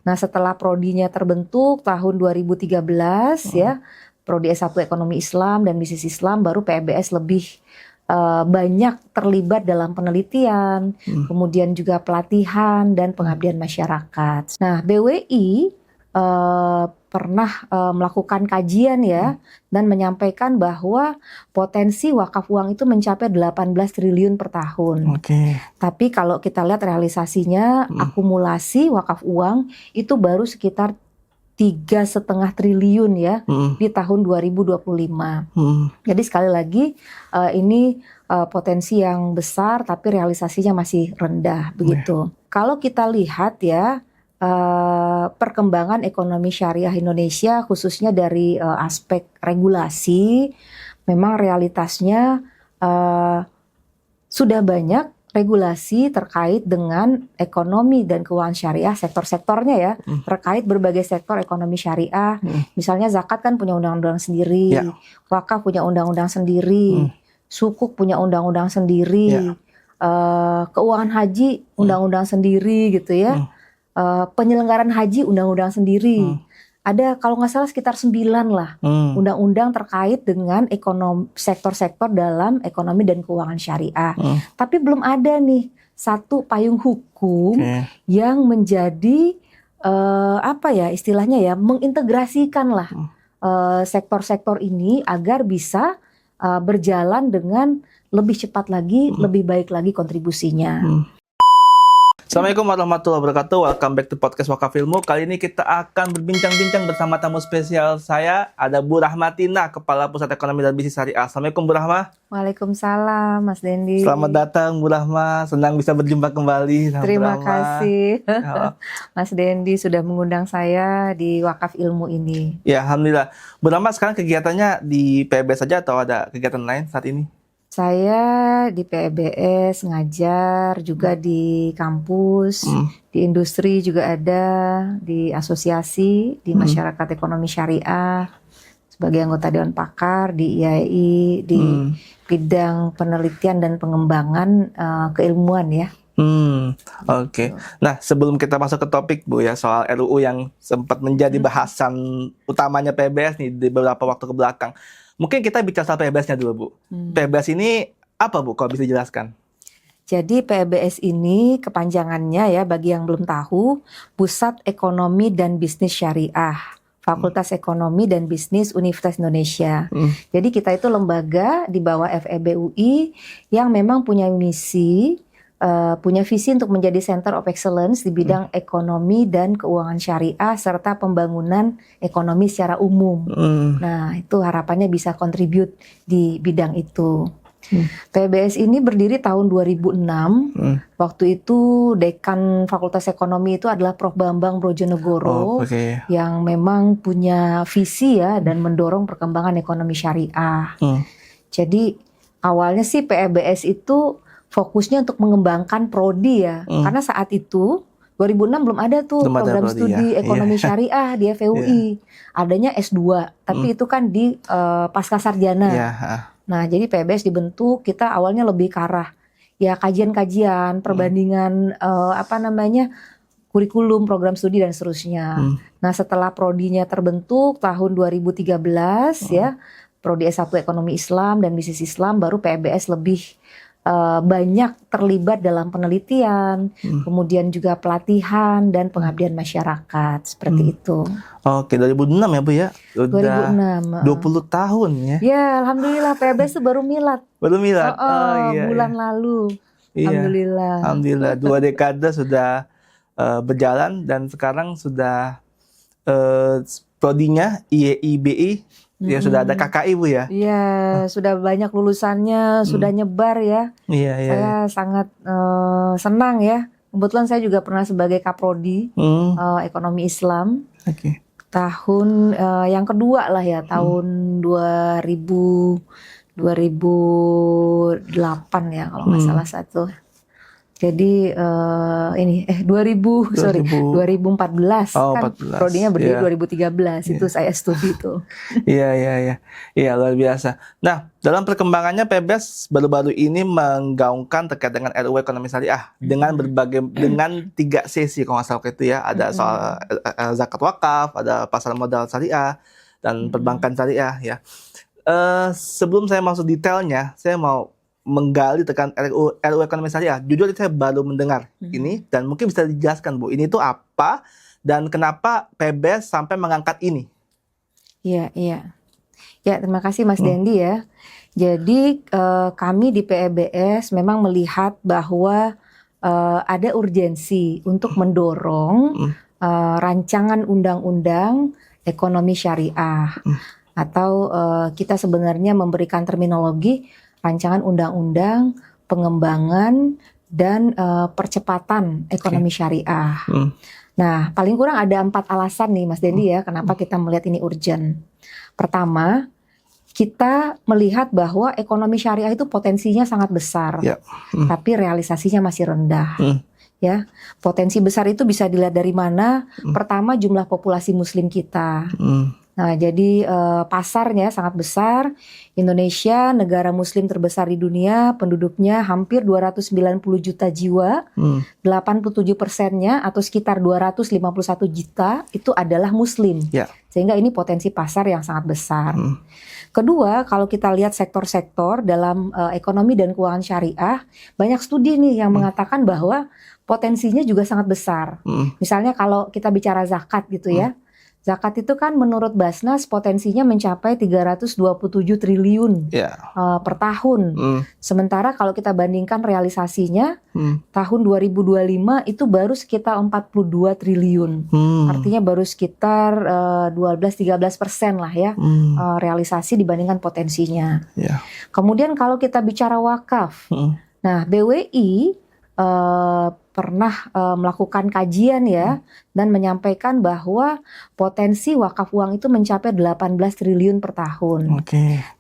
Nah, setelah prodinya terbentuk tahun 2013 ya, Prodi S1 Ekonomi Islam dan Bisnis Islam, baru PEBS lebih banyak terlibat dalam penelitian, kemudian juga pelatihan dan pengabdian masyarakat. Nah, BWI pernah melakukan kajian ya, dan menyampaikan bahwa potensi wakaf uang itu mencapai 18 triliun per tahun. Tapi kalau kita lihat realisasinya, akumulasi wakaf uang itu baru sekitar 3,5 triliun ya di tahun 2025. Jadi sekali lagi ini potensi yang besar, tapi realisasinya masih rendah begitu. Kalau kita lihat ya, perkembangan ekonomi syariah Indonesia khususnya dari aspek regulasi, memang realitasnya sudah banyak regulasi terkait dengan ekonomi dan keuangan syariah, sektor-sektornya ya, terkait berbagai sektor ekonomi syariah. Misalnya zakat kan punya undang-undang sendiri, wakaf punya undang-undang sendiri, sukuk punya undang-undang sendiri, keuangan haji undang-undang sendiri gitu ya, penyelenggaraan haji undang-undang sendiri. Ada kalau nggak salah sekitar 9 lah undang-undang terkait dengan sektor-sektor dalam ekonomi dan keuangan syariah. Tapi belum ada nih satu payung hukum yang menjadi apa ya istilahnya ya, mengintegrasikan lah sektor-sektor ini agar bisa berjalan dengan lebih cepat lagi, lebih baik lagi kontribusinya. Assalamualaikum warahmatullahi wabarakatuh. Welcome back to podcast Wakaf Ilmu. Kali ini kita akan berbincang-bincang bersama tamu spesial saya. Ada Bu Rahmatina, Kepala Pusat Ekonomi dan Bisnis Syariah. Assalamualaikum Bu Rahma. Waalaikumsalam Mas Dendi. Selamat datang Bu Rahma. Senang bisa berjumpa kembali. Terima kasih Mas Dendi sudah mengundang saya di Wakaf Ilmu ini. Ya, Alhamdulillah. Bu Rahma sekarang kegiatannya di PEBS saja atau ada kegiatan lain saat ini? Saya di PEBS ngajar juga di kampus, di industri juga ada, di asosiasi, di masyarakat ekonomi syariah, sebagai anggota Dewan Pakar, di IAI, di bidang penelitian dan pengembangan keilmuan ya. Oke. Nah, sebelum kita masuk ke topik Bu ya, soal RUU yang sempat menjadi bahasan utamanya PEBS nih di beberapa waktu ke belakang. Mungkin kita bicara soal PEBS-nya dulu, Bu. PEBS ini apa, Bu? Kalau bisa dijelaskan? Jadi PEBS ini kepanjangannya ya, bagi yang belum tahu, Pusat Ekonomi dan Bisnis Syariah, Fakultas Ekonomi dan Bisnis Universitas Indonesia. Jadi kita itu lembaga di bawah FEB UI yang memang punya misi, punya visi untuk menjadi Center of Excellence di bidang ekonomi dan keuangan syariah serta pembangunan ekonomi secara umum. Nah, itu harapannya bisa kontribut di bidang itu. PEBS ini berdiri tahun 2006. Waktu itu Dekan Fakultas Ekonomi itu adalah Prof. Bambang Brojonegoro yang memang punya visi ya dan mendorong perkembangan ekonomi syariah. Jadi awalnya sih PEBS itu fokusnya untuk mengembangkan prodi ya, karena saat itu 2006 belum ada tuh program studi ekonomi syariah di FEUI. Adanya S2, tapi itu kan di pasca sarjana. Nah, jadi PEBS dibentuk, kita awalnya lebih ke arah ya kajian-kajian, perbandingan kurikulum, program studi dan seterusnya. Nah, setelah prodinya terbentuk tahun 2013 ya, Prodi S1 Ekonomi Islam dan Bisnis Islam, baru PEBS lebih banyak terlibat dalam penelitian, kemudian juga pelatihan dan pengabdian masyarakat, seperti itu. Oke, 2006 ya Bu ya? Udah 2006. 20 tahun ya? Ya, Alhamdulillah PEBS itu baru milad. Baru milad? Bulan lalu. Alhamdulillah. Alhamdulillah, 2 dekade sudah berjalan dan sekarang sudah prodinya IEIBI. Ya sudah ada KKI Bu ya? Iya, sudah banyak lulusannya, sudah nyebar ya. Saya sangat senang ya. Kebetulan saya juga pernah sebagai Kaprodi Ekonomi Islam. Tahun yang kedua lah ya, tahun 2008 ya kalau nggak salah satu. Jadi ini 2014 Oh, kan 14. prodinya berdiri Iya. 2013 itu saya studi tuh. Iya, luar biasa. Nah, dalam perkembangannya PBS baru-baru ini menggaungkan terkait dengan RUU ekonomi syariah dengan dengan 3 sesi kalau nggak salah waktu itu ya. Ada soal zakat wakaf, ada pasar modal syariah, dan perbankan syariah ya. Sebelum saya masuk detailnya, saya mau menggali terkait RUU ekonomi syariah. Jujur saya baru mendengar ini, dan mungkin bisa dijelaskan Bu, ini itu apa dan kenapa PBS sampai mengangkat ini? Iya. Ya, terima kasih Mas Dendi ya. Jadi kami di PBS memang melihat bahwa ada urgensi untuk mendorong rancangan undang-undang ekonomi syariah, atau kita sebenarnya memberikan terminologi rancangan undang-undang pengembangan dan percepatan ekonomi syariah. Nah, paling kurang ada 4 alasan nih Mas Dendi ya, kenapa kita melihat ini urgent. Pertama, kita melihat bahwa ekonomi syariah itu potensinya sangat besar, tapi realisasinya masih rendah. Ya, potensi besar itu bisa dilihat dari mana? Pertama, jumlah populasi Muslim kita. Nah, jadi pasarnya sangat besar. Indonesia, negara Muslim terbesar di dunia, penduduknya hampir 290 juta jiwa. 87%-nya atau sekitar 251 juta itu adalah Muslim. Sehingga ini potensi pasar yang sangat besar. Kedua, kalau kita lihat sektor-sektor dalam ekonomi dan keuangan syariah, banyak studi nih yang mengatakan bahwa potensinya juga sangat besar. Misalnya kalau kita bicara zakat gitu ya. Zakat itu kan menurut Basnas potensinya mencapai 327 triliun per tahun. Sementara kalau kita bandingkan realisasinya, tahun 2025 itu baru sekitar 42 triliun. Artinya baru sekitar 12-13% lah ya realisasi dibandingkan potensinya. Kemudian kalau kita bicara wakaf, nah BWI pernah melakukan kajian ya dan menyampaikan bahwa potensi wakaf uang itu mencapai 18 triliun per tahun.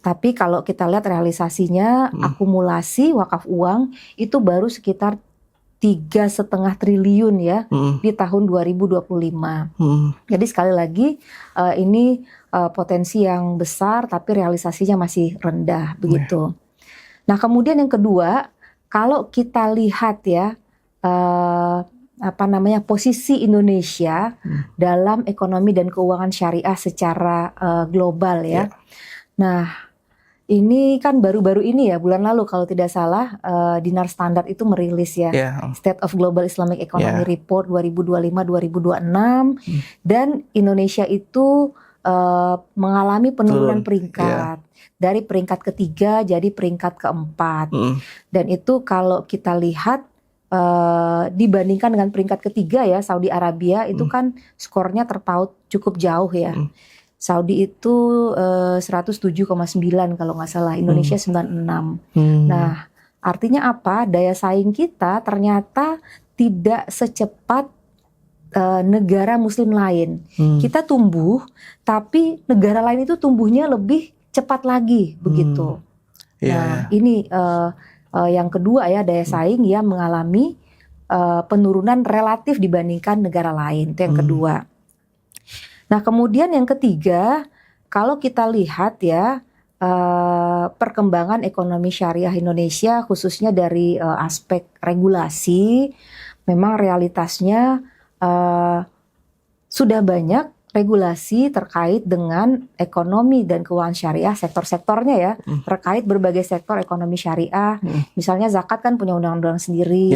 Tapi kalau kita lihat realisasinya, akumulasi wakaf uang itu baru sekitar 3,5 triliun ya di tahun 2025. Jadi sekali lagi ini potensi yang besar tapi realisasinya masih rendah begitu. Nah, kemudian yang kedua, kalau kita lihat ya posisi Indonesia dalam ekonomi dan keuangan syariah secara global ya. Nah, ini kan baru-baru ini ya, bulan lalu kalau tidak salah Dinar Standard itu merilis ya State of Global Islamic Economy Report 2025-2026 dan Indonesia itu mengalami penurunan peringkat dari peringkat ketiga jadi peringkat keempat. Dan itu kalau kita lihat dibandingkan dengan peringkat ketiga ya Saudi Arabia itu kan skornya terpaut cukup jauh ya. Saudi itu 107,9 kalau nggak salah, Indonesia 96. Nah, artinya apa? Daya saing kita ternyata tidak secepat negara Muslim lain. Kita tumbuh, tapi negara lain itu tumbuhnya lebih cepat lagi begitu. Nah, ini yang kedua ya, daya saing yang mengalami penurunan relatif dibandingkan negara lain. Itu yang kedua. Nah, kemudian yang ketiga, kalau kita lihat ya perkembangan ekonomi syariah Indonesia khususnya dari aspek regulasi, memang realitasnya sudah banyak regulasi terkait dengan ekonomi dan keuangan syariah, sektor-sektornya ya, terkait berbagai sektor ekonomi syariah. Misalnya zakat kan punya undang-undang sendiri,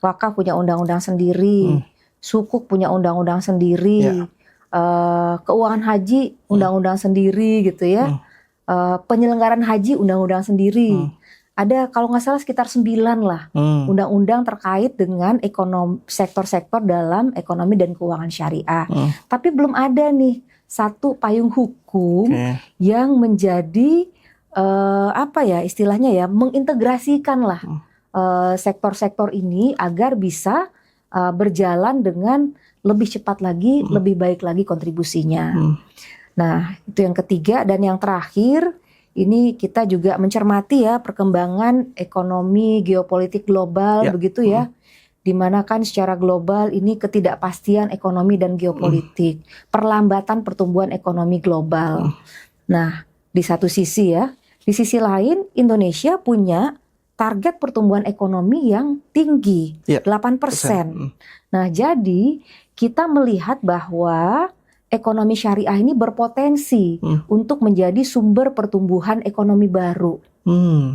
wakaf punya undang-undang sendiri, sukuk punya undang-undang sendiri, keuangan haji undang-undang sendiri gitu ya, penyelenggaraan haji undang-undang sendiri. Ada kalau nggak salah sekitar 9 lah undang-undang terkait dengan sektor-sektor dalam ekonomi dan keuangan syariah. Tapi belum ada nih satu payung hukum yang menjadi istilahnya ya mengintegrasikan lah sektor-sektor ini agar bisa berjalan dengan lebih cepat lagi, lebih baik lagi kontribusinya. Nah, itu yang ketiga. Dan yang terakhir, ini kita juga mencermati ya perkembangan ekonomi geopolitik global Ya. begitu ya. Di mana kan secara global ini ketidakpastian ekonomi dan geopolitik, perlambatan pertumbuhan ekonomi global. Nah, di satu sisi ya, di sisi lain Indonesia punya target pertumbuhan ekonomi yang tinggi, Ya, 8%. Nah, jadi kita melihat bahwa ekonomi syariah ini berpotensi untuk menjadi sumber pertumbuhan ekonomi baru.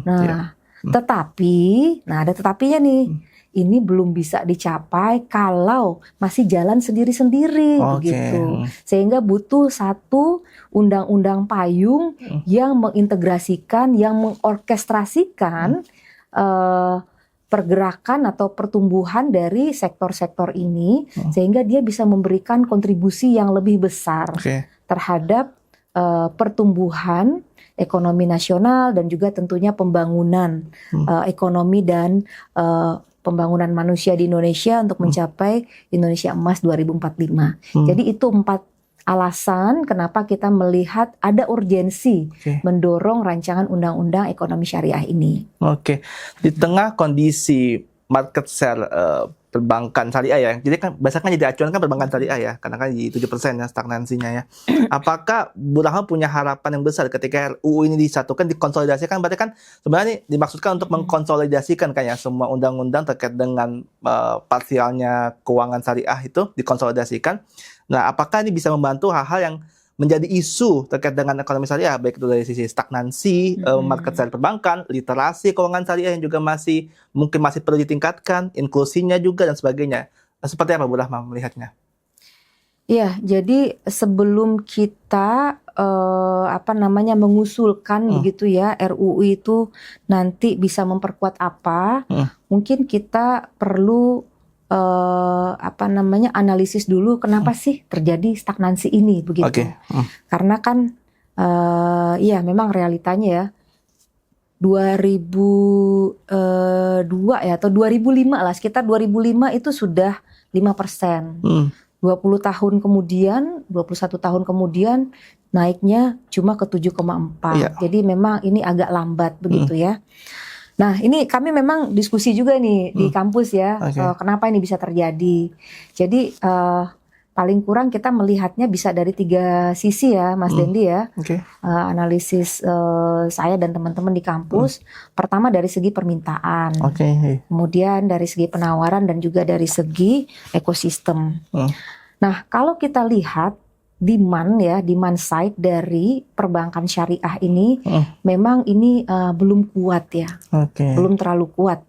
Nah, Ya. tetapi, ada tetapinya nih. Ini belum bisa dicapai kalau masih jalan sendiri-sendiri Oke. begitu. Sehingga butuh satu undang-undang payung yang mengintegrasikan, yang mengorkestrasikan pergerakan atau pertumbuhan dari sektor-sektor ini, sehingga dia bisa memberikan kontribusi yang lebih besar Oke. terhadap pertumbuhan ekonomi nasional dan juga tentunya pembangunan ekonomi dan pembangunan manusia di Indonesia untuk mencapai Indonesia Emas 2045. Jadi itu 4 alasan kenapa kita melihat ada urgensi mendorong rancangan undang-undang ekonomi syariah ini. Oke. Di tengah kondisi market share perbankan syariah ya. Jadi kan biasanya kan jadi acuan kan perbankan syariah ya, karena kan di 7% ya stagnansinya ya. Apakah Bu Rahma punya harapan yang besar ketika RUU ini disatukan, dikonsolidasikan, berarti kan sebenarnya ini dimaksudkan untuk mengkonsolidasikan kan ya semua undang-undang terkait dengan parsialnya keuangan syariah itu dikonsolidasikan. Nah, apakah ini bisa membantu hal-hal yang menjadi isu terkait dengan ekonomi syariah, baik itu dari sisi stagnansi, market share perbankan, literasi keuangan syariah yang juga mungkin masih perlu ditingkatkan, inklusinya juga dan sebagainya. Seperti apa Bu Rahma melihatnya? Iya, jadi sebelum kita mengusulkan begitu ya RUU itu nanti bisa memperkuat apa, mungkin kita perlu analisis dulu kenapa sih terjadi stagnansi ini begitu. Karena kan ya memang realitanya ya 2002 ya atau 2005 lah, sekitar 2005 itu sudah 5%. 20 tahun kemudian, 21 tahun kemudian naiknya cuma ke 7,4. Jadi memang ini agak lambat begitu ya. Nah, ini kami memang diskusi juga nih di kampus ya, kenapa ini bisa terjadi. Jadi paling kurang kita melihatnya bisa dari 3 sisi ya, Mas Dendi ya. Analisis saya dan teman-teman di kampus. Pertama dari segi permintaan, kemudian dari segi penawaran dan juga dari segi ekosistem. Nah, kalau kita lihat demand side dari perbankan syariah ini memang ini belum kuat ya, belum terlalu kuat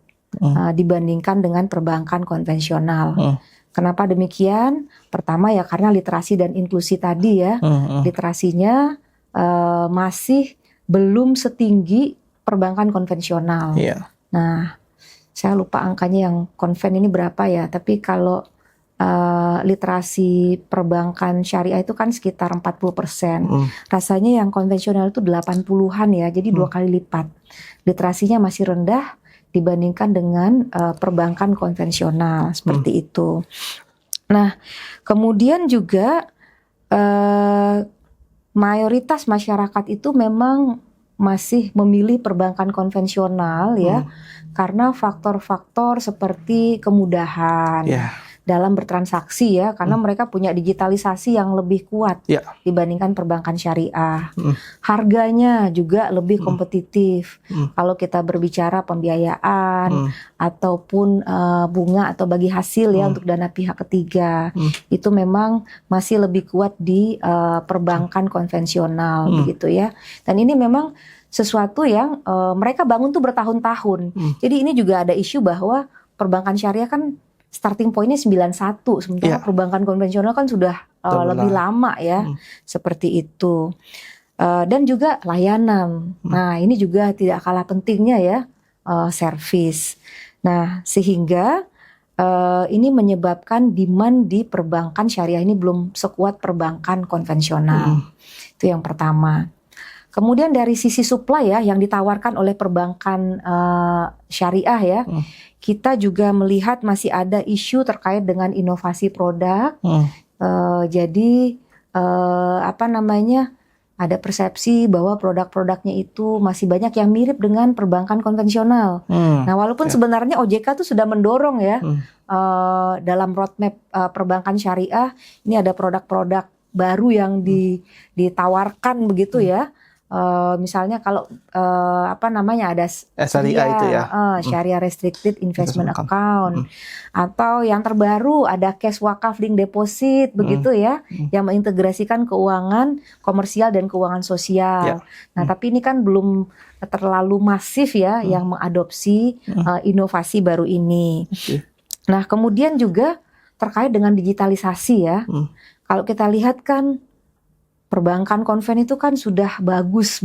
dibandingkan dengan perbankan konvensional. Kenapa demikian? Pertama ya karena literasi dan inklusi tadi ya, literasinya masih belum setinggi perbankan konvensional. Nah, saya lupa angkanya yang konven ini berapa ya, tapi kalau literasi perbankan syariah itu kan sekitar 40%. Rasanya yang konvensional itu 80-an ya, jadi 2 kali lipat. Literasinya masih rendah dibandingkan dengan perbankan konvensional seperti itu. Nah, kemudian juga mayoritas masyarakat itu memang masih memilih perbankan konvensional ya, karena faktor-faktor seperti kemudahan dalam bertransaksi ya, karena mereka punya digitalisasi yang lebih kuat dibandingkan perbankan syariah. Harganya juga lebih kompetitif. Kalau kita berbicara pembiayaan ataupun bunga atau bagi hasil ya untuk dana pihak ketiga, itu memang masih lebih kuat di perbankan konvensional begitu ya. Dan ini memang sesuatu yang mereka bangun tuh bertahun-tahun. Jadi ini juga ada isu bahwa perbankan syariah kan starting point-nya 91, sementara perbankan konvensional kan sudah lebih lama ya, seperti itu. Dan juga layanan. Nah, ini juga tidak kalah pentingnya ya, servis. Nah, sehingga ini menyebabkan demand di perbankan syariah ini belum sekuat perbankan konvensional. Itu yang pertama. Kemudian dari sisi supply ya, yang ditawarkan oleh perbankan syariah ya, kita juga melihat masih ada isu terkait dengan inovasi produk. Jadi ada persepsi bahwa produk-produknya itu masih banyak yang mirip dengan perbankan konvensional. Nah, walaupun sebenarnya OJK tuh sudah mendorong ya dalam roadmap perbankan syariah, ini ada produk-produk baru yang ditawarkan begitu ya. Misalnya kalau ada syariah itu ya, Syariah Restricted Investment Account, atau yang terbaru ada cash wakaf link deposit begitu ya, yang mengintegrasikan keuangan komersial dan keuangan sosial. Nah, tapi ini kan belum terlalu masif ya yang mengadopsi inovasi baru ini. Nah, kemudian juga terkait dengan digitalisasi ya. Kalau kita lihat kan perbankan konven itu kan sudah bagus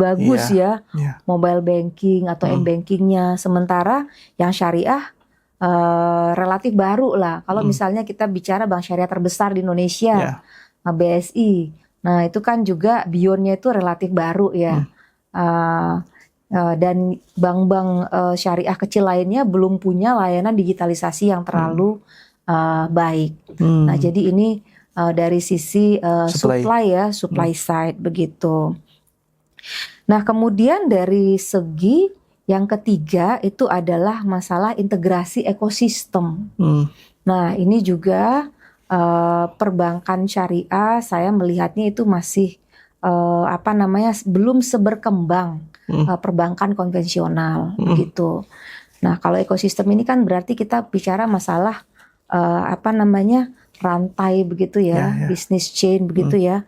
ya, mobile banking atau m-bankingnya. Sementara yang syariah relatif baru lah. Kalau misalnya kita bicara bank syariah terbesar di Indonesia, BSI. Nah, itu kan juga beyondnya itu relatif baru ya. Dan bank-bank syariah kecil lainnya belum punya layanan digitalisasi yang terlalu baik. Nah, jadi ini dari sisi supply side begitu. Nah, kemudian dari segi yang ketiga itu adalah masalah integrasi ekosistem. Nah, ini juga perbankan syariah saya melihatnya itu masih belum seberkembang perbankan konvensional begitu. Nah, kalau ekosistem ini kan berarti kita bicara masalah rantai begitu ya, business chain begitu ya.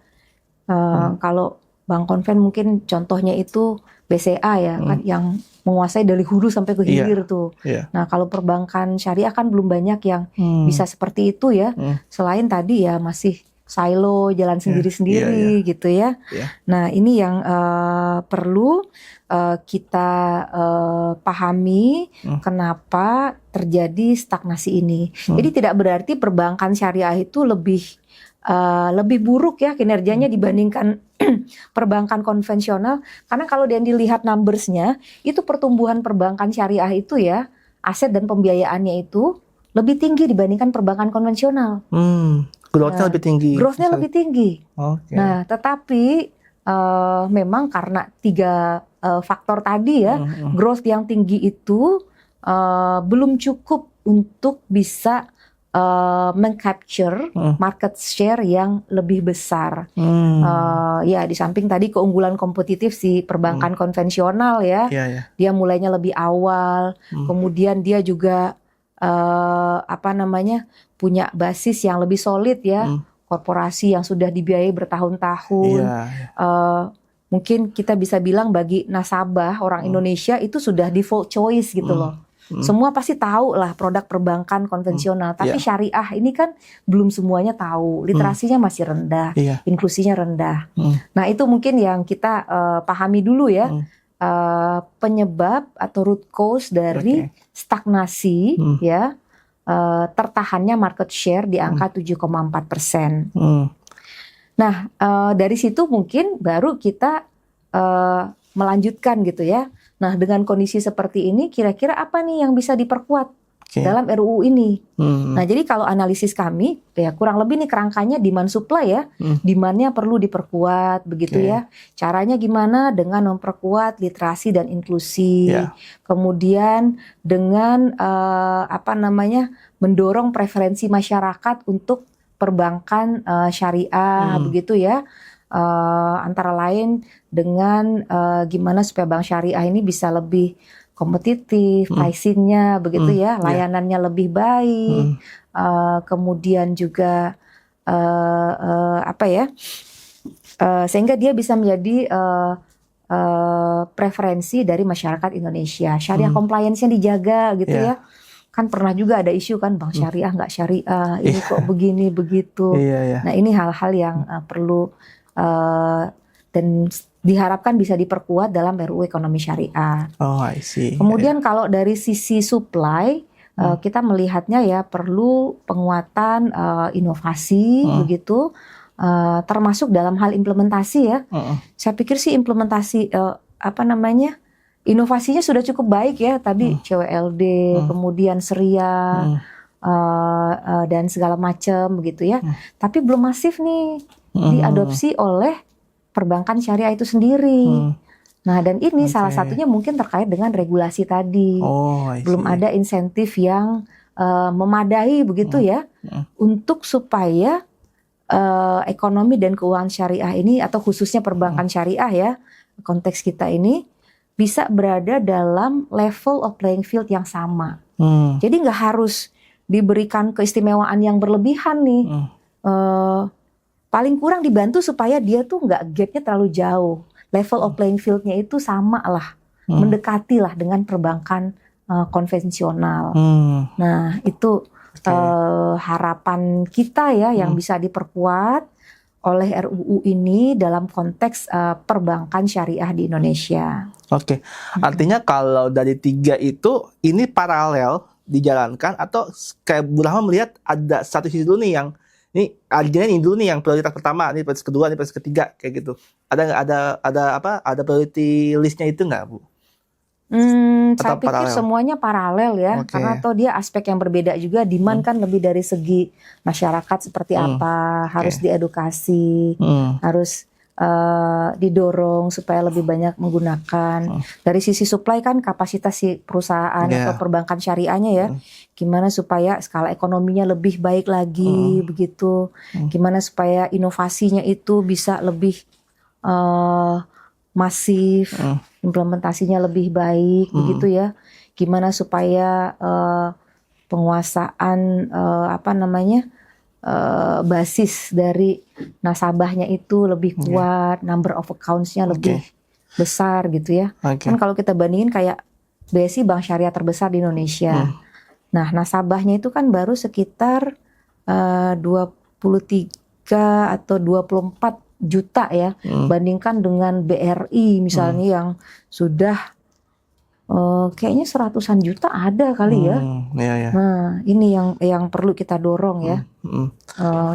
Kalau bank konven mungkin contohnya itu BCA ya, kan yang menguasai dari hulu sampai ke hilir tuh. Nah, kalau perbankan syariah kan belum banyak yang bisa seperti itu ya. Selain tadi ya masih silo, jalan sendiri-sendiri gitu ya. Nah, ini yang perlu kita pahami kenapa terjadi stagnasi ini. Jadi tidak berarti perbankan syariah itu lebih buruk ya kinerjanya dibandingkan perbankan konvensional. Karena kalau yang dilihat numbers-nya, itu pertumbuhan perbankan syariah itu ya, aset dan pembiayaannya itu lebih tinggi dibandingkan perbankan konvensional. Growth-nya lebih tinggi. Growth-nya lebih tinggi. Nah, tetapi memang karena 3 faktor tadi ya, growth yang tinggi itu belum cukup untuk bisa meng-capture market share yang lebih besar. Ya, di samping tadi keunggulan kompetitif si perbankan konvensional ya, dia mulainya lebih awal, kemudian dia juga punya basis yang lebih solid ya, korporasi yang sudah dibiayai bertahun-tahun. Mungkin kita bisa bilang bagi nasabah orang Indonesia itu sudah default choice gitu loh. Semua pasti tahu lah produk perbankan konvensional, tapi syariah ini kan belum semuanya tahu, literasinya masih rendah, inklusinya rendah. Nah, itu mungkin yang kita pahami dulu ya, penyebab atau root cause dari stagnasi ya, tertahannya market share di angka 7,4%. Nah, dari situ mungkin baru kita melanjutkan gitu ya. Nah, dengan kondisi seperti ini, kira-kira apa nih yang bisa diperkuat dalam RUU ini? Nah, jadi kalau analisis kami, ya kurang lebih nih kerangkanya demand supply ya. Demand-nya perlu diperkuat, begitu ya. Caranya gimana? Dengan memperkuat literasi dan inklusi. Kemudian dengan mendorong preferensi masyarakat untuk perbankan syariah, begitu ya. Antara lain dengan gimana supaya bank syariah ini bisa lebih kompetitif, pricingnya begitu ya, layanannya lebih baik, kemudian juga sehingga dia bisa menjadi preferensi dari masyarakat Indonesia. Syariah compliance-nya dijaga gitu ya. Kan pernah juga ada isu kan bank syariah nggak syariah, ini kok begini begitu. Nah, ini hal-hal yang perlu dan diharapkan bisa diperkuat dalam RUU ekonomi syariah. I see. Kemudian kalau dari sisi supply, kita melihatnya ya perlu penguatan inovasi begitu, termasuk dalam hal implementasi ya. Saya pikir sih implementasi inovasinya sudah cukup baik ya. Tadi CWLD, kemudian Seria, dan segala macam begitu ya. Tapi belum masif nih diadopsi oleh perbankan syariah itu sendiri. Nah, dan ini salah Oke. satunya mungkin terkait dengan regulasi tadi. Oh, I Belum see. ada insentif yang memadai begitu ya untuk supaya ekonomi dan keuangan syariah ini atau khususnya perbankan syariah ya, konteks kita ini bisa berada dalam level of playing field yang sama. Jadi nggak harus diberikan keistimewaan yang berlebihan nih. Paling kurang dibantu supaya dia tuh nggak gapnya terlalu jauh. Level of playing fieldnya itu sama lah, mendekati lah dengan perbankan konvensional. Nah itu harapan kita ya yang bisa diperkuat oleh RUU ini dalam konteks perbankan syariah di Indonesia. Oke, artinya kalau dari 3 itu ini paralel dijalankan atau kayak Bu Rahma melihat ada satu sisi dulu nih yang ini agennya ini dulu nih yang prioritas pertama, ini prioritas kedua, ini prioritas ketiga kayak gitu. Ada priority listnya itu nggak, Bu? Saya Atau pikir paralel? semuanya paralel ya, Oke. karena toh dia aspek yang berbeda juga. Demand kan lebih dari segi masyarakat seperti apa, harus diedukasi, harus didorong supaya lebih banyak menggunakan. Dari sisi supply kan kapasitas si perusahaan atau perbankan syariahnya ya, gimana supaya skala ekonominya lebih baik lagi begitu, gimana supaya inovasinya itu bisa lebih masif, implementasinya lebih baik begitu ya. Gimana supaya penguasaan basis dari nasabahnya itu lebih kuat, number of accounts-nya lebih besar gitu ya. Kan kalau kita bandingin kayak BSI bank syariah terbesar di Indonesia. Nah, nasabahnya itu kan baru sekitar 23 atau 24 juta ya, bandingkan dengan BRI misalnya yang sudah kayaknya 100-an juta ada kali ya. Nah, ini yang perlu kita dorong ya.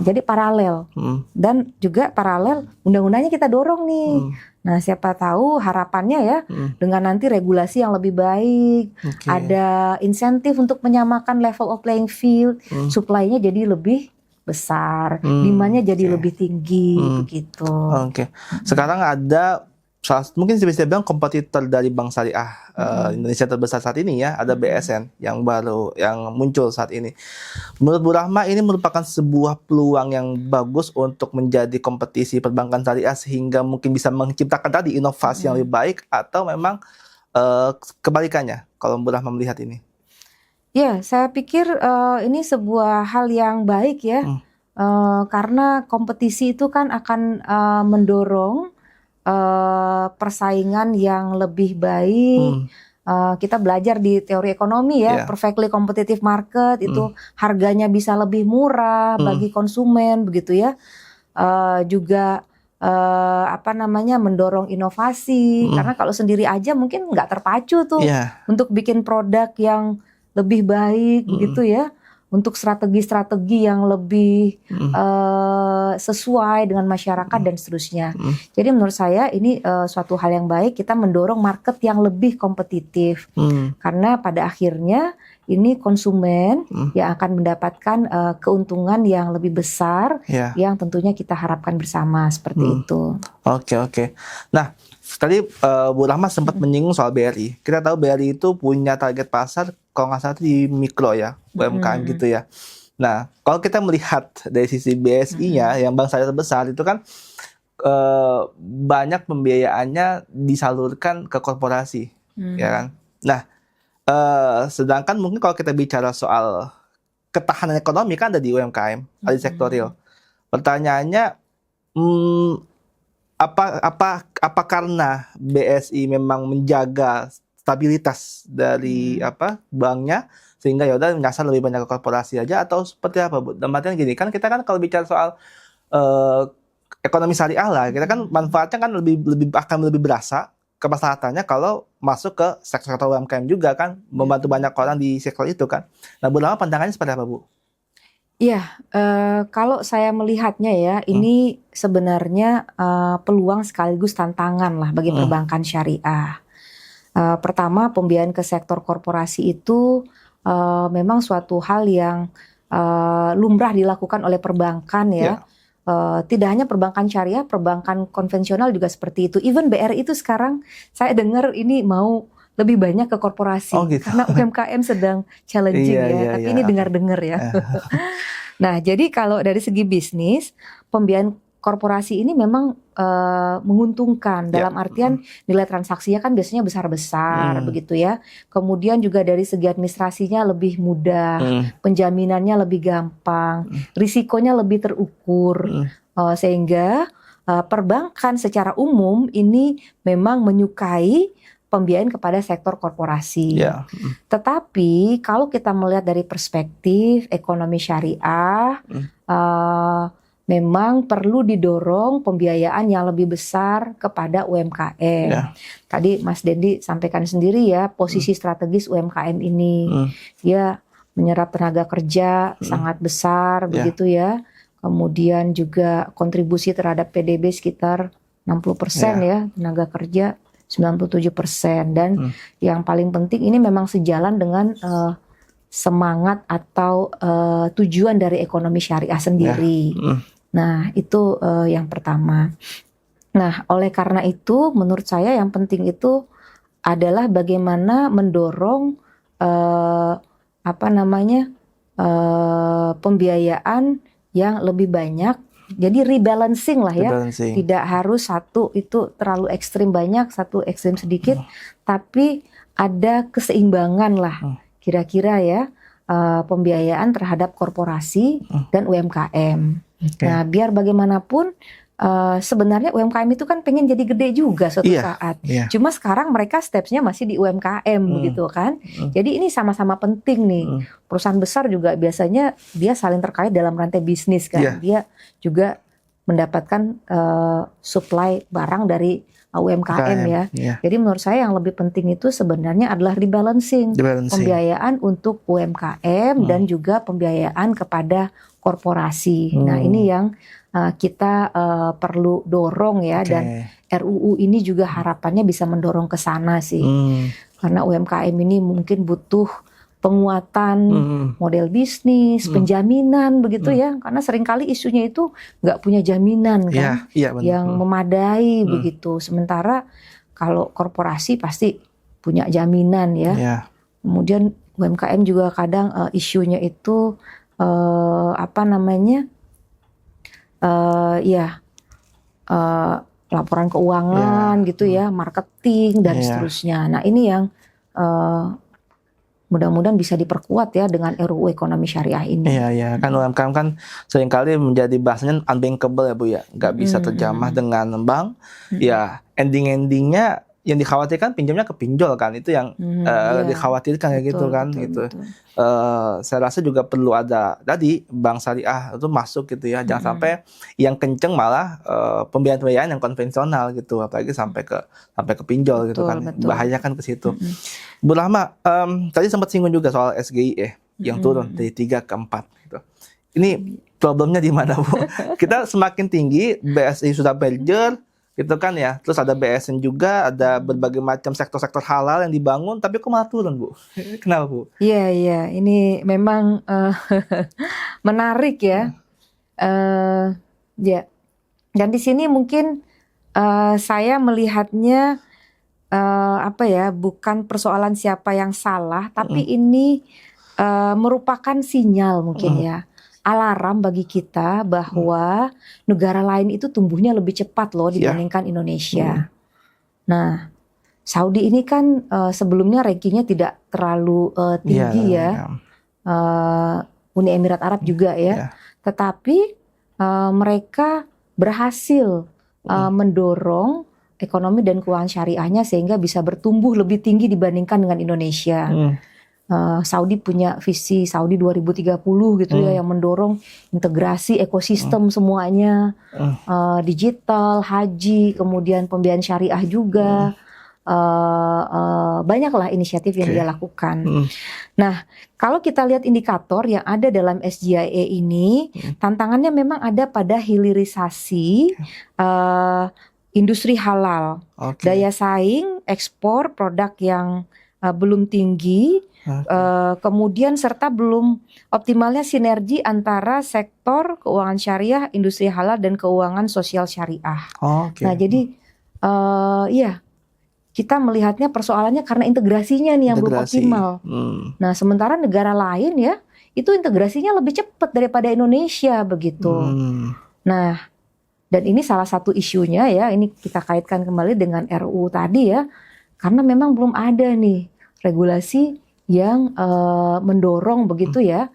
Jadi paralel dan juga paralel undang-undangnya kita dorong nih. Nah, siapa tahu harapannya ya dengan nanti regulasi yang lebih baik, ada insentif untuk menyamakan level of playing field, supply-nya jadi lebih besar, demand-nya jadi lebih tinggi begitu. Sekarang ada mungkin bisa bilang kompetitor dari bank syariah Indonesia terbesar saat ini ya, ada BSN yang baru yang muncul saat ini. Menurut Bu Rahma ini merupakan sebuah peluang yang bagus untuk menjadi kompetisi perbankan syariah sehingga mungkin bisa menciptakan tadi inovasi yang lebih baik, atau memang kebalikannya kalau Bu Rahma melihat ini? Ya, saya pikir ini sebuah hal yang baik ya, karena kompetisi itu kan akan mendorong persaingan yang lebih baik. Kita belajar di teori ekonomi ya, perfectly competitive market itu harganya bisa lebih murah bagi konsumen begitu ya. Juga mendorong inovasi, karena kalau sendiri aja mungkin nggak terpacu tuh untuk bikin produk yang lebih baik begitu ya, untuk strategi-strategi yang lebih sesuai dengan masyarakat dan seterusnya. Jadi menurut saya ini suatu hal yang baik, kita mendorong market yang lebih kompetitif, karena pada akhirnya ini konsumen yang akan mendapatkan keuntungan yang lebih besar, yang tentunya kita harapkan bersama seperti itu. Oke. Nah, tadi Bu Rahma sempat menyinggung soal BRI. Kita tahu BRI itu punya target pasar kalau nggak salah di mikro ya, UMKM gitu ya. Nah, kalau kita melihat dari sisi BSI-nya yang bank syariah terbesar itu kan banyak pembiayaannya disalurkan ke korporasi, ya kan. Nah, sedangkan mungkin kalau kita bicara soal ketahanan ekonomi kan ada di UMKM, ada di sektor real. Pertanyaannya, apa karena BSI memang menjaga stabilitas dari banknya sehingga ya udah menyasar lebih banyak ke korporasi aja, atau seperti apa, Bu? Dalam artian gini, kan kita kan kalau bicara soal ekonomi syariah lah, kita kan manfaatnya kan akan lebih berasa kemaslahatannya kalau masuk ke sektor UMKM juga kan, membantu banyak orang di sektor itu kan. Nah, Bu Rahma pandangannya seperti apa, Bu? Iya, kalau saya melihatnya ya, ini sebenarnya peluang sekaligus tantangan lah bagi perbankan syariah. Pertama, pembiayaan ke sektor korporasi itu memang suatu hal yang lumrah dilakukan oleh perbankan ya. tidak hanya perbankan syariah, perbankan konvensional juga seperti itu. Even BRI itu sekarang saya dengar ini mau lebih banyak ke korporasi Oh gitu. karena UMKM sedang challenging Iya, ya. iya, Tapi iya. ini Oke. dengar-dengar ya. Nah, jadi kalau dari segi bisnis, pembiayaan korporasi ini memang menguntungkan Ya. dalam artian nilai transaksinya kan biasanya besar-besar begitu ya. Kemudian juga dari segi administrasinya lebih mudah, penjaminannya lebih gampang, risikonya lebih terukur, sehingga perbankan secara umum ini memang menyukai pembiayaan kepada sektor korporasi. Ya. Tetapi kalau kita melihat dari perspektif ekonomi syariah, memang perlu didorong pembiayaan yang lebih besar kepada UMKM. Ya. Tadi Mas Dendi sampaikan sendiri ya, posisi strategis UMKM ini. Dia menyerap tenaga kerja sangat besar, begitu ya. Kemudian juga kontribusi terhadap PDB sekitar 60% ya, tenaga kerja 97%. Dan yang paling penting ini memang sejalan dengan semangat atau tujuan dari ekonomi syariah sendiri. Nah, itu yang pertama. Nah, oleh karena itu menurut saya yang penting itu adalah bagaimana mendorong pembiayaan yang lebih banyak. Jadi rebalancing lah ya. Rebalancing. Tidak harus satu itu terlalu ekstrim banyak, satu ekstrim sedikit, tapi ada keseimbangan lah kira-kira ya, pembiayaan terhadap korporasi dan UMKM. Nah, biar bagaimanapun sebenarnya UMKM itu kan pengen jadi gede juga suatu saat. Cuma sekarang mereka stepsnya masih di UMKM begitu kan. Jadi ini sama-sama penting nih. Perusahaan besar juga biasanya dia saling terkait dalam rantai bisnis kan. Dia juga mendapatkan supply barang dari UMKM ya. Jadi menurut saya yang lebih penting itu sebenarnya adalah rebalancing. Pembiayaan untuk UMKM dan juga pembiayaan kepada korporasi. Nah, ini yang kita perlu dorong ya, dan RUU ini juga harapannya bisa mendorong ke sana sih. Karena UMKM ini mungkin butuh penguatan model bisnis, penjaminan begitu ya. Karena seringkali isunya itu nggak punya jaminan kan, yang memadai begitu. Sementara kalau korporasi pasti punya jaminan ya. Kemudian UMKM juga kadang isunya itu laporan keuangan gitu ya, marketing dan seterusnya. Nah, ini yang mudah-mudahan bisa diperkuat ya dengan RUU ekonomi syariah ini. Iya, kan UMKM kan seringkali menjadi bahasanya unbankable ya Bu ya, nggak bisa terjamah dengan bank. Ya, endingnya yang dikhawatirkan pinjamnya ke pinjol kan, itu yang dikhawatirkan kayak gitu kan, gitu. Saya rasa juga perlu ada tadi bank syariah itu masuk gitu ya, jangan sampai yang kenceng malah pembiayaan yang konvensional gitu, apalagi sampai ke pinjol gitu kan, bahaya kan ke situ. Bu Rahma, tadi sempat singgung juga soal SGI yang turun dari 3 ke 4 gitu. Ini problemnya di mana Bu? Kita semakin tinggi, BSI sudah merger gitu kan ya, terus ada BSN juga, ada berbagai macam sektor-sektor halal yang dibangun, tapi kok malah turun Bu? Kenapa Bu? Iya, ini memang menarik ya. Ya, dan di sini mungkin saya melihatnya bukan persoalan siapa yang salah, tapi ini merupakan sinyal mungkin ya. Alarm bagi kita bahwa negara lain itu tumbuhnya lebih cepat loh dibandingkan Indonesia. Nah, Saudi ini kan sebelumnya rankingnya tidak terlalu tinggi Uni Emirat Arab juga ya. Tetapi mereka berhasil mendorong ekonomi dan keuangan syariahnya sehingga bisa bertumbuh lebih tinggi dibandingkan dengan Indonesia. Saudi punya visi Saudi 2030 gitu ya, yang mendorong integrasi ekosistem semuanya, digital, haji, kemudian pembiayaan syariah juga, banyaklah inisiatif yang dia lakukan. Nah, kalau kita lihat indikator yang ada dalam SGIE ini, tantangannya memang ada pada hilirisasi industri halal, daya saing, ekspor produk yang belum tinggi, Kemudian serta belum optimalnya sinergi antara sektor keuangan syariah, industri halal dan keuangan sosial syariah. Oke. Nah, jadi ya kita melihatnya persoalannya karena integrasinya nih yang belum Integrasi. optimal. Nah, sementara negara lain ya itu integrasinya lebih cepat daripada Indonesia begitu. Nah, dan ini salah satu isunya ya, ini kita kaitkan kembali dengan RUU tadi ya, karena memang belum ada nih regulasi yang mendorong begitu ya,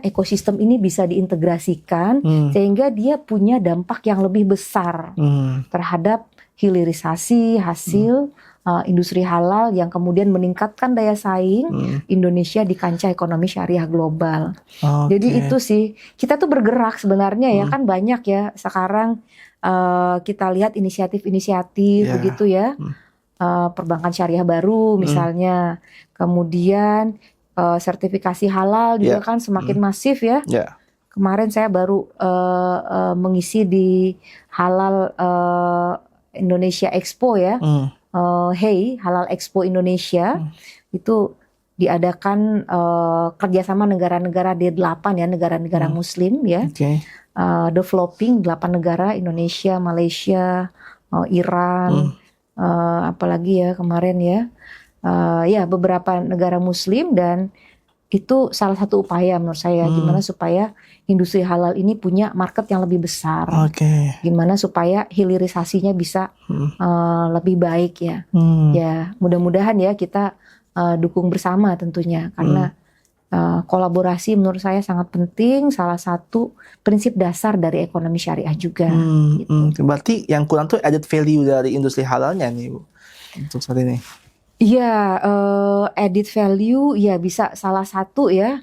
ekosistem ini bisa diintegrasikan sehingga dia punya dampak yang lebih besar terhadap hilirisasi hasil industri halal yang kemudian meningkatkan daya saing Indonesia di kancah ekonomi syariah global. Jadi itu sih, kita tuh bergerak sebenarnya ya, kan banyak ya sekarang kita lihat inisiatif-inisiatif begitu ya, perbankan syariah baru misalnya, kemudian sertifikasi halal juga kan semakin masif ya. Kemarin saya baru mengisi di Halal Indonesia Expo ya. Halal Expo Indonesia itu diadakan kerjasama negara-negara D8 ya, negara-negara Muslim ya, developing 8 negara, Indonesia, Malaysia, Iran, apalagi ya kemarin ya, ya beberapa negara Muslim, dan itu salah satu upaya menurut saya gimana supaya industri halal ini punya market yang lebih besar, gimana supaya hilirisasinya bisa lebih baik ya. Ya mudah-mudahan ya kita dukung bersama tentunya, karena kolaborasi menurut saya sangat penting, salah satu prinsip dasar dari ekonomi syariah juga. Gitu. Berarti yang kurang tuh added value dari industri halalnya nih Bu untuk saat ini. Iya, added value ya bisa salah satu ya,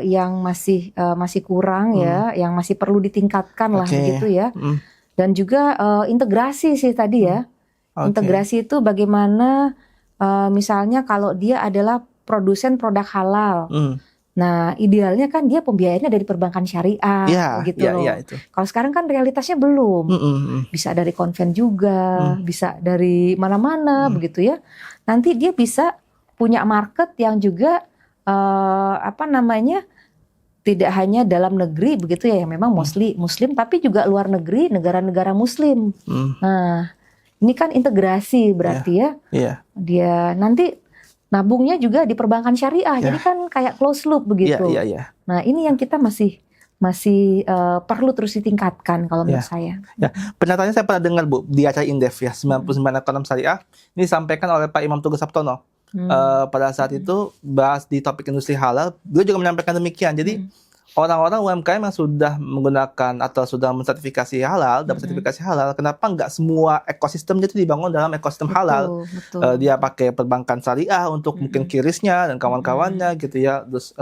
yang masih kurang ya, yang masih perlu ditingkatkan lah begitu ya. Dan juga integrasi sih tadi ya. Integrasi itu bagaimana misalnya kalau dia adalah produsen produk halal. Nah, idealnya kan dia pembiayaannya dari perbankan syariah gitu loh. Kalau sekarang kan realitasnya belum. Bisa dari konven juga, bisa dari mana-mana begitu ya. Nanti dia bisa punya market yang juga tidak hanya dalam negeri begitu ya, yang memang mostly Muslim, tapi juga luar negeri, negara-negara Muslim. Nah, ini kan integrasi berarti ya. Dia nanti nabungnya juga di perbankan syariah, jadi kan kayak close loop begitu. Nah, ini yang kita masih perlu terus ditingkatkan kalau menurut saya. Pernyataannya saya pernah dengar Bu di acara Indef ya, 99 ekonom syariah, ini disampaikan oleh Pak Imam Tugas Sabtono. Pada saat itu bahas di topik industri halal, beliau juga menyampaikan demikian. Jadi orang-orang UMKM yang sudah menggunakan atau sudah mensertifikasi halal, dapat sertifikasi halal, kenapa nggak semua ekosistemnya itu dibangun dalam ekosistem halal? Dia pakai perbankan syariah untuk mungkin kirisnya dan kawan-kawannya gitu ya. Terus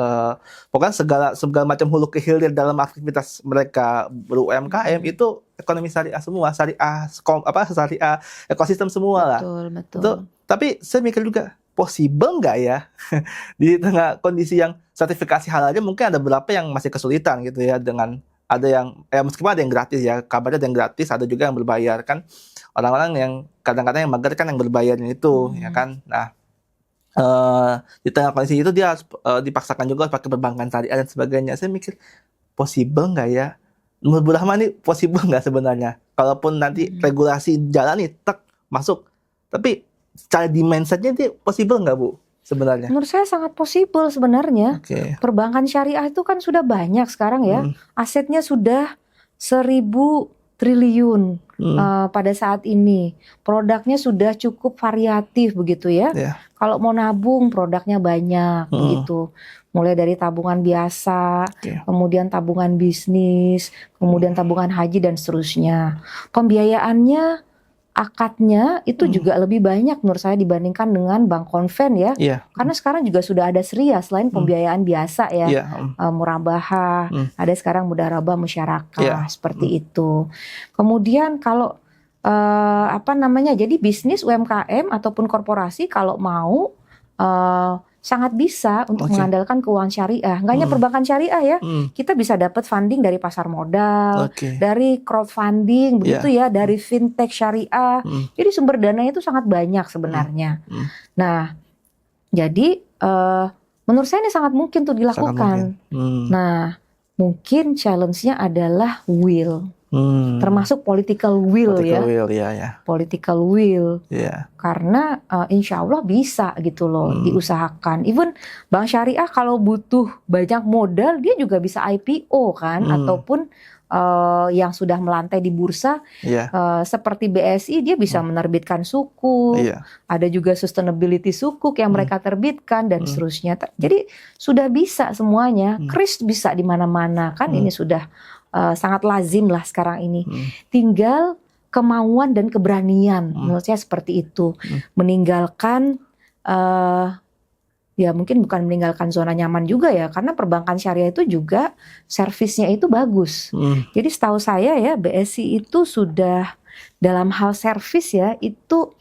pokoknya segala macam hulu ke hilir dalam aktivitas mereka ber-UMKM itu ekonomi syariah semua, syariah ekosistem semua lah. Betul. Tapi saya mikir juga, possible nggak ya di tengah kondisi yang sertifikasi halal aja mungkin ada beberapa yang masih kesulitan gitu ya, dengan ada yang meskipun ada yang gratis ya, kabarnya ada yang gratis, ada juga yang berbayar kan, orang-orang yang kadang-kadang yang mager kan yang berbayarnya itu ya kan. Nah di tengah kondisi itu dia harus dipaksakan juga pakai perbankan syariah dan sebagainya. Saya mikir possible nggak ya, menurut Bu Rahma nih possible nggak sebenarnya, kalaupun nanti regulasi jalan nih masuk, tapi secara di mindsetnya itu possible nggak Bu sebenarnya? Menurut saya sangat possible sebenarnya. Perbankan syariah itu kan sudah banyak sekarang ya, asetnya sudah 1.000 triliun pada saat ini. Produknya sudah cukup variatif begitu ya. Kalau mau nabung produknya banyak begitu. Mulai dari tabungan biasa, kemudian tabungan bisnis, kemudian tabungan haji dan seterusnya. Pembiayaannya, akadnya itu juga lebih banyak menurut saya dibandingkan dengan bank konven ya. Karena sekarang juga sudah ada SRIA selain pembiayaan biasa ya. Murabahah, ada sekarang mudarabah musyarakah seperti itu. Kemudian kalau jadi bisnis UMKM ataupun korporasi kalau mau sangat bisa untuk Oke. mengandalkan keuangan syariah. Nggak hanya perbankan syariah ya, kita bisa dapat funding dari pasar modal, Oke. dari crowdfunding, begitu ya, dari fintech syariah. Jadi sumber dananya itu sangat banyak sebenarnya. Nah, jadi menurut saya ini sangat mungkin tuh Sangat dilakukan. mungkin. Nah, mungkin challenge-nya adalah will, termasuk political will Political ya, will, ya. political will. Ya. Karena insya Allah bisa gitu loh diusahakan. Even bank syariah kalau butuh banyak modal dia juga bisa IPO kan, ataupun yang sudah melantai di bursa seperti BSI dia bisa menerbitkan sukuk. Ada juga sustainability sukuk yang mereka terbitkan dan seterusnya. Jadi sudah bisa semuanya. Kris bisa di mana-mana kan, ini sudah sangat lazim lah sekarang ini. Tinggal kemauan dan keberanian, menurut saya seperti itu. Meninggalkan, ya mungkin bukan meninggalkan zona nyaman juga ya, karena perbankan syariah itu juga servisnya itu bagus. Jadi setahu saya ya BSI itu sudah dalam hal servis ya itu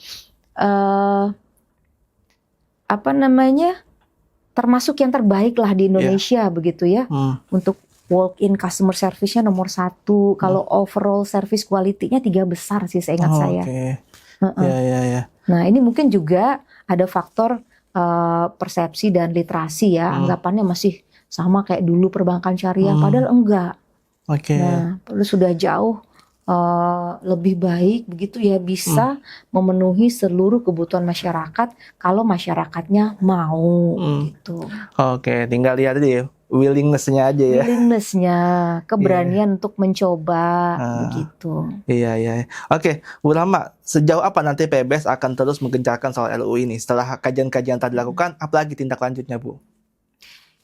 termasuk yang terbaik lah di Indonesia begitu ya. Untuk walk-in customer service-nya nomor 1. Kalau overall service quality-nya 3 besar sih seingat saya. Nah ini mungkin juga ada faktor persepsi dan literasi ya. Anggapannya masih sama kayak dulu perbankan syariah, padahal enggak. Nah sudah jauh lebih baik begitu ya, bisa memenuhi seluruh kebutuhan masyarakat kalau masyarakatnya mau gitu. Tinggal lihat aja ya, willingness-nya aja ya. Willingness-nya, keberanian untuk mencoba begitu. Iya. Oke, Bu Rahma, sejauh apa nanti PBS akan terus menggencarkan soal RUU ini? Setelah kajian-kajian tadi dilakukan, apalagi tindak lanjutnya, Bu?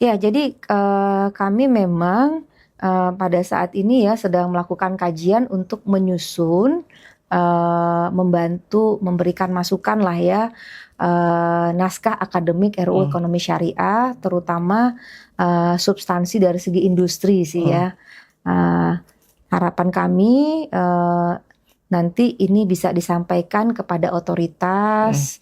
Ya, jadi kami memang pada saat ini ya sedang melakukan kajian untuk menyusun, membantu memberikan masukan lah ya, naskah akademik RUU Ekonomi Syariah, terutama substansi dari segi industri sih ya. Harapan kami nanti ini bisa disampaikan kepada otoritas,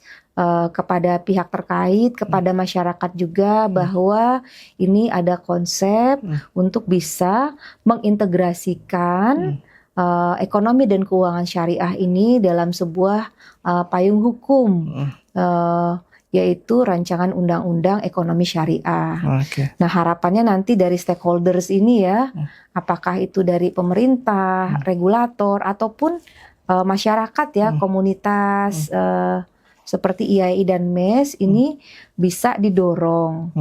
kepada pihak terkait, kepada masyarakat juga, bahwa ini ada konsep untuk bisa mengintegrasikan ekonomi dan keuangan syariah ini dalam sebuah payung hukum, yaitu rancangan undang-undang ekonomi syariah. Nah harapannya nanti dari stakeholders ini ya, apakah itu dari pemerintah, regulator, ataupun masyarakat ya, komunitas seperti IAI dan MES ini bisa didorong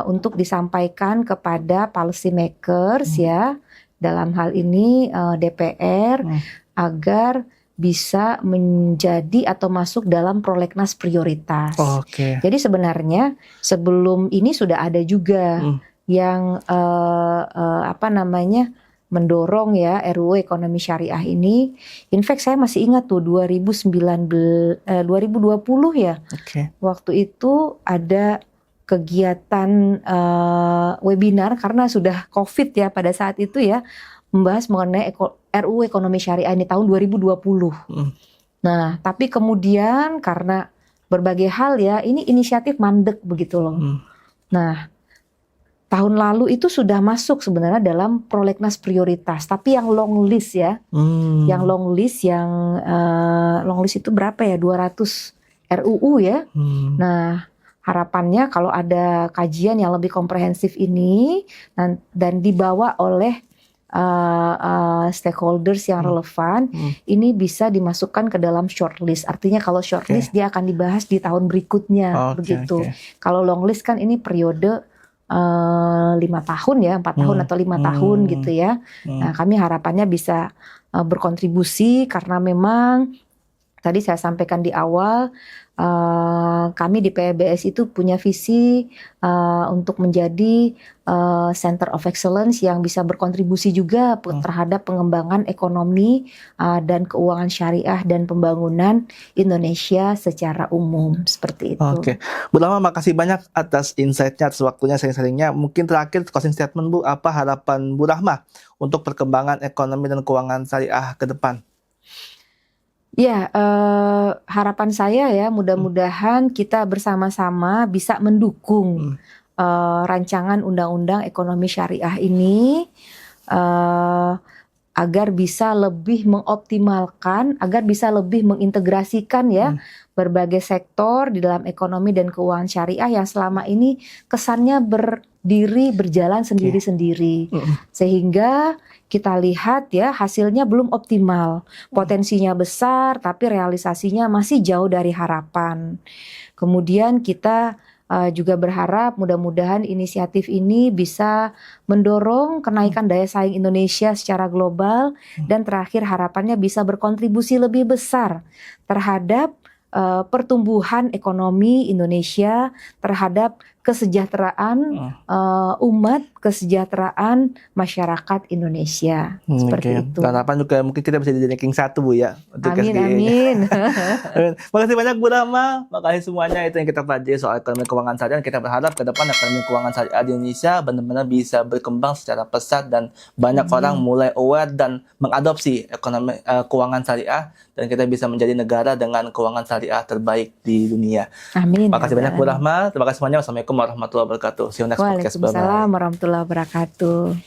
untuk disampaikan kepada policy makers ya, dalam hal ini DPR, agar bisa menjadi atau masuk dalam prolegnas prioritas. Jadi sebenarnya sebelum ini sudah ada juga yang mendorong ya RUU ekonomi syariah ini. In fact saya masih ingat tuh 2020 ya. Waktu itu ada kegiatan webinar karena sudah COVID ya pada saat itu ya, membahas mengenai RUU ekonomi syariah ini tahun 2020. Nah, tapi kemudian karena berbagai hal ya, ini inisiatif mandek begitu loh. Nah, tahun lalu itu sudah masuk sebenarnya dalam prolegnas prioritas, tapi yang long list ya. Yang long list itu berapa ya? 200 RUU ya. Nah, harapannya kalau ada kajian yang lebih komprehensif ini dan dibawa oleh stakeholders yang relevan, ini bisa dimasukkan ke dalam shortlist. Artinya kalau shortlist dia akan dibahas di tahun berikutnya, begitu. Kalau long list kan ini periode 5 tahun ya, 4 tahun atau 5 tahun gitu ya. Nah, kami harapannya bisa berkontribusi karena memang tadi saya sampaikan di awal, kami di PBS itu punya visi untuk menjadi Center of Excellence yang bisa berkontribusi juga terhadap pengembangan ekonomi dan keuangan syariah dan pembangunan Indonesia secara umum, seperti itu. Bu Rahma, makasih banyak atas insight-nya, atas waktunya, sharing-sharingnya. Mungkin terakhir closing statement Bu, apa harapan Bu Rahma untuk perkembangan ekonomi dan keuangan syariah ke depan? Ya, harapan saya ya mudah-mudahan kita bersama-sama bisa mendukung rancangan undang-undang ekonomi syariah ini agar bisa lebih mengoptimalkan, agar bisa lebih mengintegrasikan ya berbagai sektor di dalam ekonomi dan keuangan syariah yang selama ini kesannya berjalan sendiri-sendiri. Sehingga kita lihat ya hasilnya belum optimal, potensinya besar tapi realisasinya masih jauh dari harapan. Kemudian kita juga berharap mudah-mudahan inisiatif ini bisa mendorong kenaikan daya saing Indonesia secara global dan terakhir harapannya bisa berkontribusi lebih besar terhadap pertumbuhan ekonomi Indonesia, terhadap kesejahteraan umat, kesejahteraan masyarakat Indonesia. Seperti itu. Harapan juga mungkin kita bisa jadi ranking 1 Bu ya untuk Amin, SDE-nya. amin. Makasih banyak Bu Rahma, makasih semuanya itu yang kita pelajari soal ekonomi keuangan syariah. Kita berharap ke depan ekonomi keuangan syariah di Indonesia benar-benar bisa berkembang secara pesat dan banyak orang mulai aware dan mengadopsi ekonomi keuangan syariah dan kita bisa menjadi negara dengan keuangan syariah terbaik di dunia. Amin. Makasih banyak Bu Rahma, terima kasih semuanya. Wassalamualaikum warahmatullahi wabarakatuh. See you next podcast. Bye-bye. Waalaikumsalam warahmatullahi wabarakatuh.